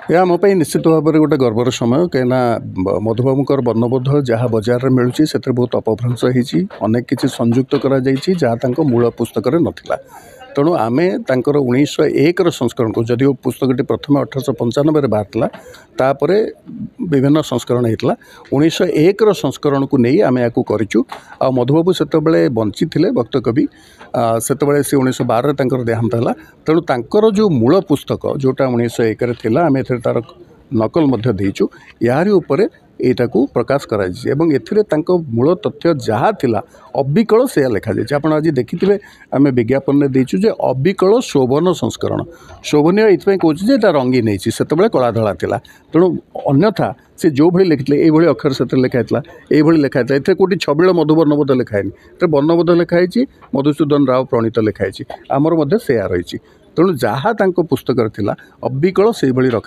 ଏହା ମୋ ପାଇଁ ନିଶ୍ଚିତ ଭାବରେ ଗୋଟେ ଗର୍ବର ସମୟ କାହିଁକିନା ମଧୁବାବୁଙ୍କର ବର୍ଣ୍ଣବୋଧ ଯାହା ବଜାରରେ ମିଳୁଛି ସେଥିରେ ବହୁତ ଅପଭ୍ରଂଶ ହେଇଛି, ଅନେକ କିଛି ସଂଯୁକ୍ତ କରାଯାଇଛି ଯାହା ତାଙ୍କ ମୂଳ ପୁସ୍ତକରେ ନଥିଲା। ତେଣୁ ଆମେ ତାଙ୍କର 1901ର ସଂସ୍କରଣକୁ, ଯଦିଓ ପୁସ୍ତକଟି ପ୍ରଥମେ 1895ରେ ବାହାରିଥିଲା, ତାପରେ ବିଭିନ୍ନ ସଂସ୍କରଣ ହେଇଥିଲା, 1901ର ସଂସ୍କରଣକୁ ନେଇ ଆମେ ୟାକୁ କରିଛୁ। ଆଉ ମଧୁବାବୁ ସେତେବେଳେ ବଞ୍ଚିଥିଲେ ଭକ୍ତ କବି, ସେତେବେଳେ ସେ 1912ରେ ତାଙ୍କର ଦେହାନ୍ତ ହେଲା। ତେଣୁ ତାଙ୍କର ଯେଉଁ ମୂଳ ପୁସ୍ତକ ଯେଉଁଟା 1901ରେ ଥିଲା, ଆମେ ଏଥିରେ ତା'ର ନକଲ ମଧ୍ୟ ଦେଇଛୁ। ଏହାରି ଉପରେ ଏଇଟାକୁ ପ୍ରକାଶ କରାଯାଇଛି ଏବଂ ଏଥିରେ ତାଙ୍କ ମୂଳ ତଥ୍ୟ ଯାହା ଥିଲା ଅବିକଳ ସେୟା ଲେଖାଯାଇଛି। ଆପଣ ଆଜି ଦେଖିଥିବେ ଆମେ ବିଜ୍ଞାପନରେ ଦେଇଛୁ ଯେ ଅବିକଳ ଶୋଭନ ସଂସ୍କରଣ। ଶୋଭନୀୟ ଏଇଥିପାଇଁ କହୁଛି ଯେ ଏଇଟା ରଙ୍ଗୀନ ହେଇଛି, ସେତେବେଳେ କଳା ଧଳା ଥିଲା। ତେଣୁ ଅନ୍ୟଥା ସେ ଯେଉଁଭଳି ଲେଖିଥିଲେ ଏଇଭଳି ଅକ୍ଷର ସେଥିରେ ଲେଖା ହେଇଥିଲା, ଏଇଭଳି ଲେଖା ହେଇଥିଲା। ଏଥିରେ କେଉଁଠି ଛବିଳ ମଧୁ ବର୍ଣ୍ଣବୋଧ ଲେଖା ହେଇନି, ଏଥିରେ ବର୍ଣ୍ଣବୋଧ ଲେଖା ହେଇଛି, ମଧୁସୂଦନ ରାଓ ପ୍ରଣୀତ ଲେଖା ହେଇଛି। ଆମର ମଧ୍ୟ ସେୟା ରହିଛି। ତେଣୁ ଯାହା ତାଙ୍କ ପୁସ୍ତକରେ ଥିଲା ଅବିକଳ ସେଇଭଳି ରଖା